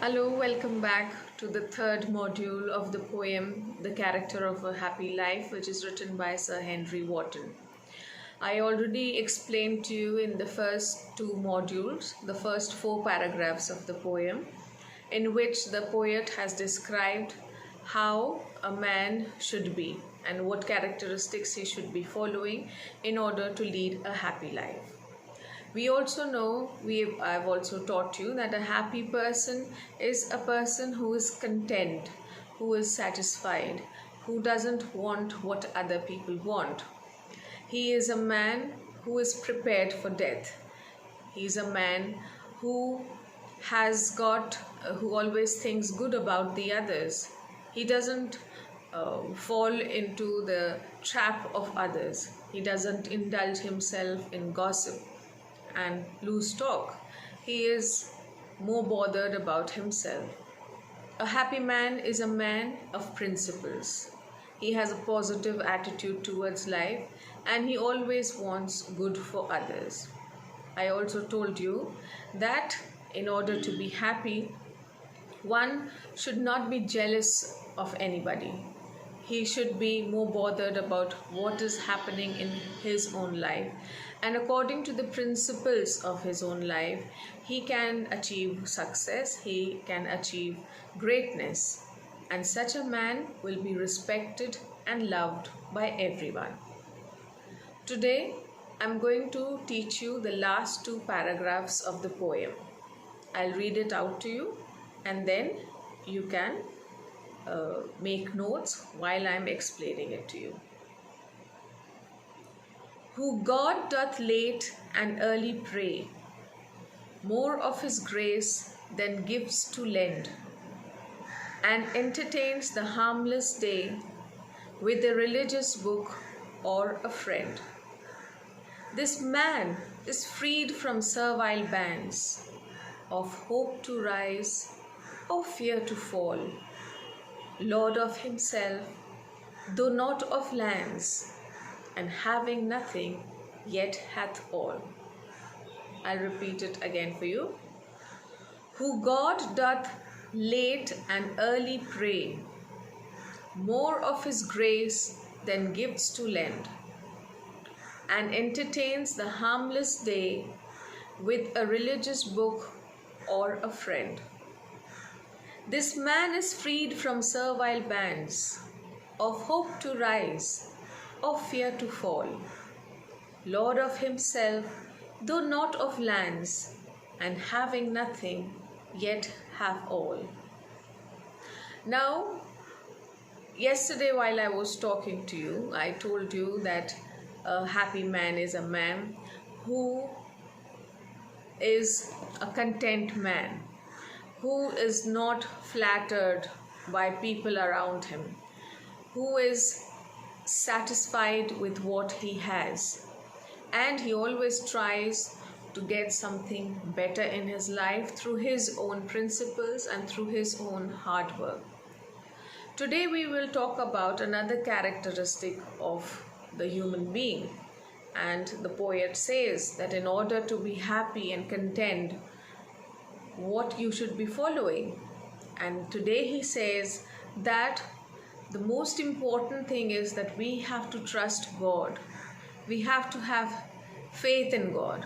Hello, welcome back to the third module of the poem The Character of a Happy Life, which is written by Sir Henry Wotton. I already explained to you in the first two modules, the first four paragraphs of the poem, in which the poet has described how a man should be and what characteristics he should be following in order to lead a happy life. We also know, I've also taught you that a happy person is a person who is content, who is satisfied, who doesn't want what other people want. He is a man who is prepared for death. He is a man who who always thinks good about the others. He doesn't fall into the trap of others. He doesn't indulge himself in gossip and loose talk. He is more bothered about himself. A happy man is a man of principles. He has a positive attitude towards life and he always wants good for others. I also told you that in order to be happy, one should not be jealous of anybody. He should be more bothered about what is happening in his own life. And according to the principles of his own life, he can achieve success, he can achieve greatness. And such a man will be respected and loved by everyone. Today, I'm going to teach you the last two paragraphs of the poem. I'll read it out to you and then you can make notes while I'm explaining it to you. Who God doth late and early pray, more of his grace than gives to lend, and entertains the harmless day with a religious book or a friend. This man is freed from servile bands, of hope to rise, of fear to fall, Lord of himself, though not of lands, and having nothing, yet hath all. I'll repeat it again for you. Who God doth late and early pray, more of his grace than gifts to lend, and entertains the harmless day with a religious book or a friend. This man is freed from servile bands, of hope to rise, of fear to fall, Lord of himself, though not of lands, and having nothing, yet have all. Now, yesterday while I was talking to you, I told you that a happy man is a man who is a content man, who is not flattered by people around him, who is satisfied with what he has, and he always tries to get something better in his life through his own principles and through his own hard work. Today we will talk about another characteristic of the human being, and the poet says that in order to be happy and content, what you should be following. And today he says that the most important thing is that we have to trust God. We have to have faith in God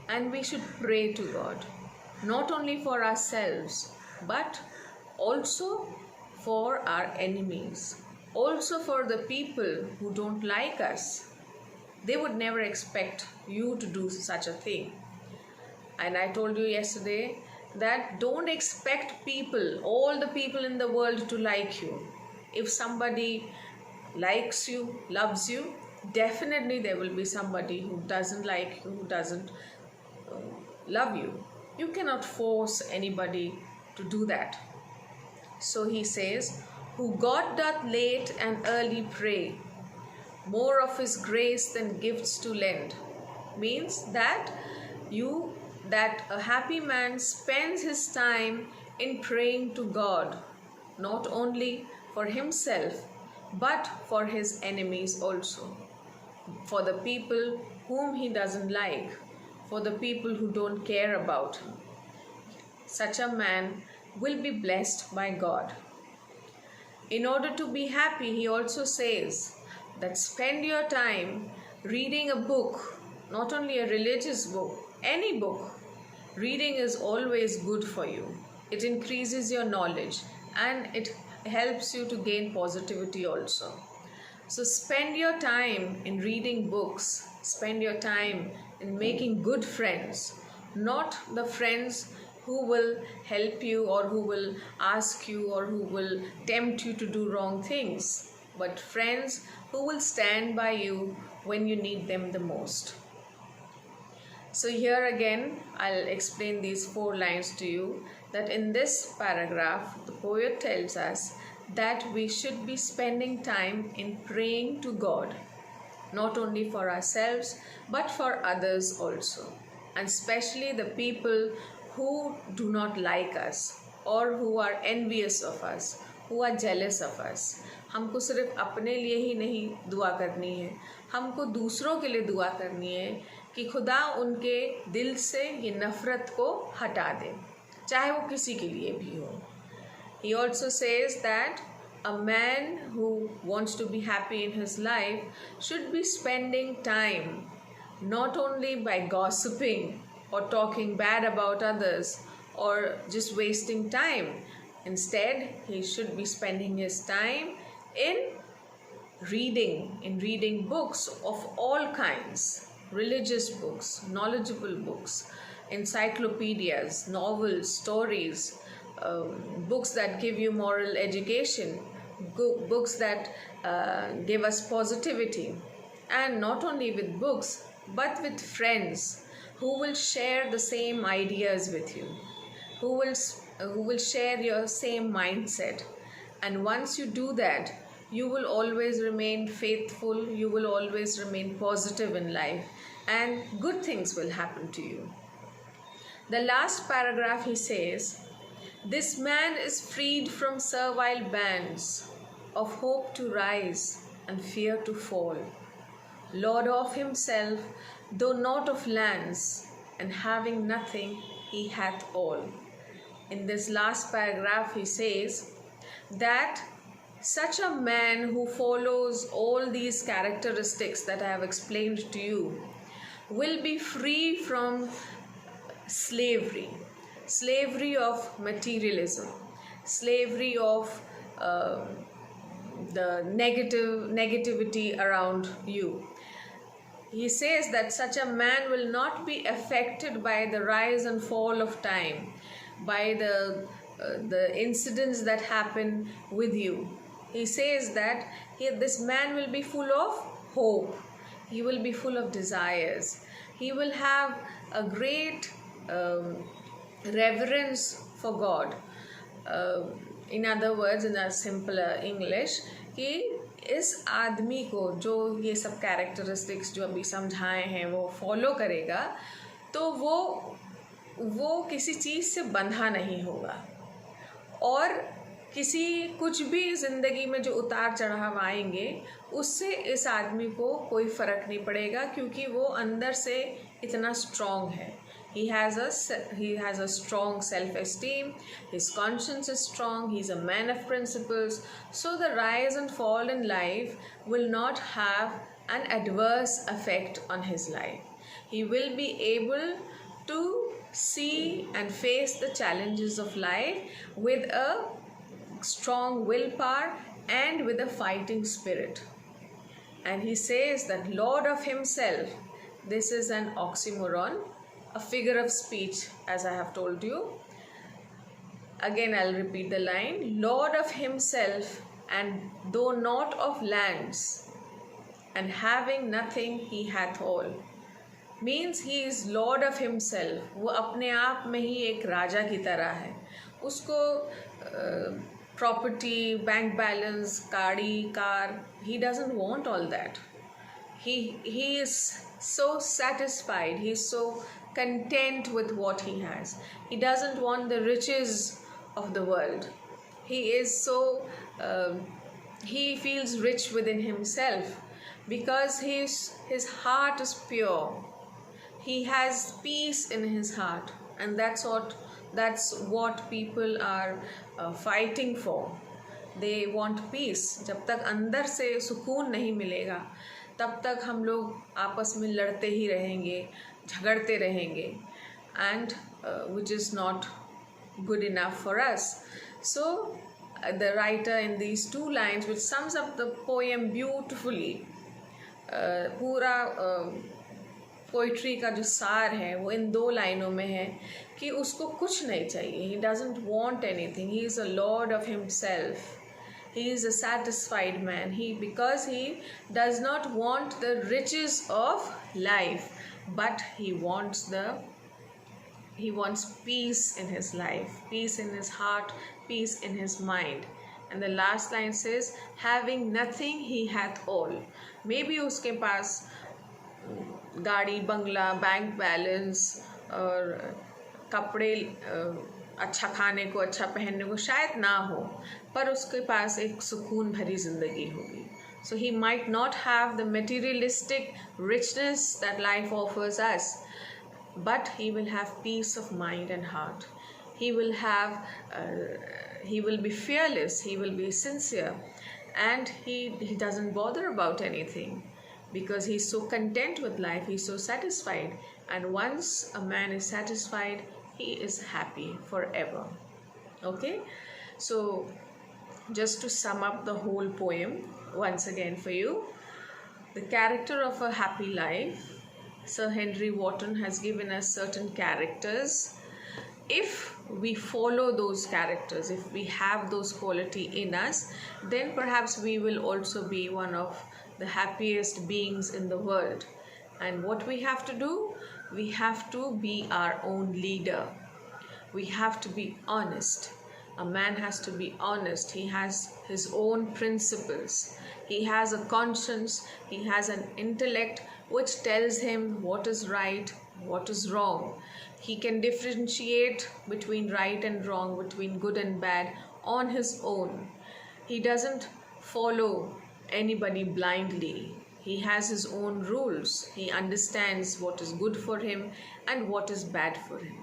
and we should pray to God, not only for ourselves but also for our enemies, also for the people who don't like us. They would never expect you to do such a thing. And I told you yesterday that don't expect people, all the people in the world to like you. If somebody likes you, loves you, definitely there will be somebody who doesn't like you, who doesn't love you. You cannot force anybody to do that. So he says, who God doth late and early pray, more of his grace than gifts to lend, means that a happy man spends his time in praying to God, not only for himself but for his enemies also, for the people whom he doesn't like, for the people who don't care about him. Such a man will be blessed by God. In order to be happy, he also says that spend your time reading a book, not only a religious book, any book. Reading is always good for you. It increases your knowledge and it helps you to gain positivity also. So spend your time in reading books, spend your time in making good friends, not the friends who will help you or who will ask you or who will tempt you to do wrong things, but friends who will stand by you when you need them the most. So here again, I'll explain these 4 lines to you, that in this paragraph, the poet tells us that we should be spending time in praying to God, not only for ourselves, but for others also, and especially the people who do not like us or who are envious of us, who are jealous of us. हमको सिर्फ अपने लिए ही नहीं दुआ करनी है, हमको दूसरों के लिए दुआ करनी है कि खुदा उनके दिल से ये नफ़रत को हटा दे, चाहे वो किसी के लिए भी हो. He also says that a man who wants to be happy in his life should be spending time not only by gossiping or talking bad about others or just wasting time. Instead, he should be spending his time in reading books of all kinds, religious books, knowledgeable books, encyclopedias, novels, stories, books that give you moral education, books that give us positivity, and not only with books but with friends who will share the same ideas with you, who will share your same mindset. And once you do that, you will always remain faithful, you will always remain positive in life, and good things will happen to you. The last paragraph he says, this man is freed from servile bands of hope to rise and fear to fall, Lord of himself, though not of lands, and having nothing, he hath all. In this last paragraph, he says that such a man who follows all these characteristics that I have explained to you will be free from slavery of materialism, slavery of the negativity around you. He says that such a man will not be affected by the rise and fall of time, by the incidents that happen with you. He says that this man will be full of hope. He will be full of desires. He will have a great reverence for God. In other words, in a simpler English, कि इस आदमी को जो ये सब characteristics जो अभी समझाए हैं वो फॉलो करेगा तो वो किसी चीज़ से बंधा नहीं होगा और किसी कुछ भी ज़िंदगी में जो उतार चढ़ाव आएंगे उससे इस आदमी को कोई फ़र्क नहीं पड़ेगा क्योंकि वो अंदर से इतना स्ट्रॉन्ग है. He has a strong self-esteem, his conscience is strong, he's a man of principles. So the rise and fall in life will not have an adverse effect on his life. He will be able to see and face the challenges of life with a strong willpower and with a fighting spirit. And he says that Lord of himself, this is an oxymoron, a figure of speech, as I have told you. Again, I'll repeat the line. Lord of himself, and though not of lands, and having nothing, he hath all. Means he is Lord of himself. वो अपने आप में ही एक राजा की तरह है. उसको property, bank balance, गाड़ी, car, he doesn't want all that. He is so satisfied. He is so content with what he has. He doesn't want the riches of the world. He is so he feels rich within himself because his heart is pure. He has peace in his heart, and that's what That's what people are fighting for. They want peace. जब तक अंदर से सुकून नहीं मिलेगा तब तक हम लोग आपस में लड़ते ही रहेंगे, झगड़ते रहेंगे, and which is not good enough for us. So the writer in these two lines, which sums up the poem beautifully, पूरा पोइट्री का जो सार है वो इन 2 लाइनों में है कि उसको कुछ नहीं चाहिए. He doesn't want anything. He is a Lord of himself. He is a satisfied man. Because he does not want the riches of life, but he wants peace in his life, peace in his heart, peace in his mind. And the last line says, having nothing he hath all. Maybe उसके पास गाड़ी, बंगला, bank balance और कपड़े, अच्छा खाने को, अच्छा पहनने को शायद ना हो, पर उसके पास एक सुकून भरी ज़िंदगी होगी. So he might not have the materialistic richness that life offers us, but he will have peace of mind and heart. He will be fearless, he will be sincere, and he doesn't bother about anything because he's so content with life, he's so satisfied. And once a man is satisfied, he is happy forever. Okay, so just to sum up the whole poem once again for you, the character of a happy life, Sir Henry Wotton has given us certain characters. If we follow those characters, if we have those quality in us, then perhaps we will also be one of the happiest beings in the world. And what we have to do, we have to be our own leader. We have to be honest. A man has to be honest. He has his own principles. He has a conscience. He has an intellect which tells him what is right, what is wrong. He can differentiate between right and wrong, between good and bad on his own. He doesn't follow anybody blindly. He has his own rules. He understands what is good for him and what is bad for him.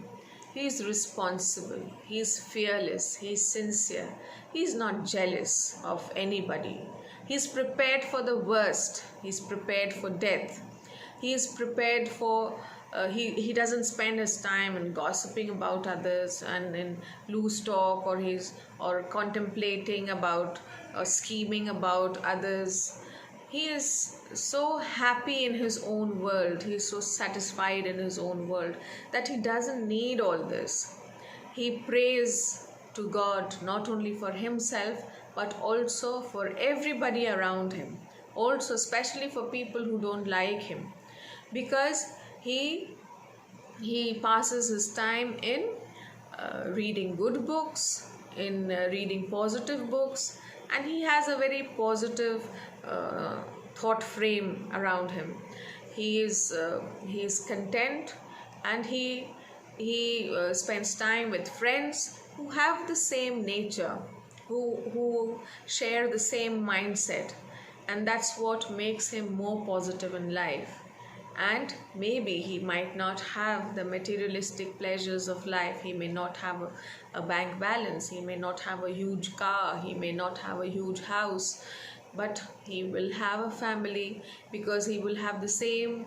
He is responsible. He is fearless. He is sincere. He is not jealous of anybody. He is prepared for the worst. He is prepared for death. He is prepared for he doesn't spend his time in gossiping about others and in loose talk, or contemplating about or scheming about others. He is so happy in his own world. He is so satisfied in his own world that he doesn't need all this. He prays to God not only for himself but also for everybody around him, also especially for people who don't like him, because he passes his time in reading good books, in reading positive books, and he has a very positive thought frame around him. He is content, and he spends time with friends who have the same nature, who share the same mindset, and that's what makes him more positive in life. And maybe he might not have the materialistic pleasures of life. He may not have a bank balance. He may not have a huge car. He may not have a huge house. But he will have a family, because he will have the same,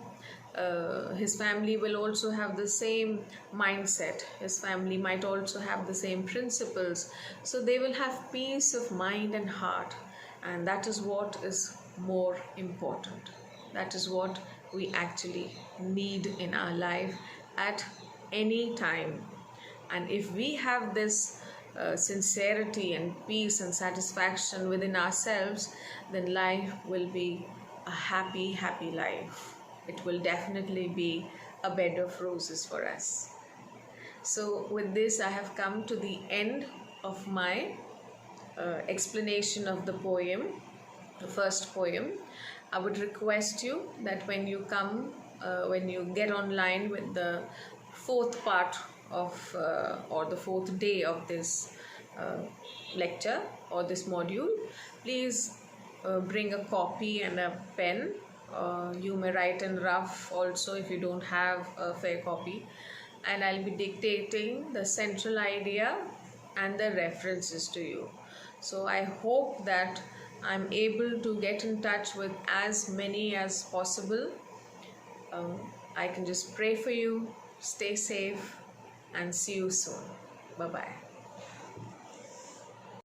his family will also have the same mindset. His family might also have the same principles. So they will have peace of mind and heart. And that is what is more important. That is what we actually need in our life at any time. And if we have this sincerity and peace and satisfaction within ourselves, then life will be a happy life. It will definitely be a bed of roses for us. So with this, I have come to the end of my explanation of the poem, the first poem. I would request you that when you come, when you get online with the fourth part of or the fourth day of this lecture or this module, please bring a copy and a pen. You may write in rough also if you don't have a fair copy. and I'll be dictating the central idea and the references to you. So I hope that I'm able to get in touch with as many as possible. I can just pray for you. Stay safe and see you soon. Bye bye.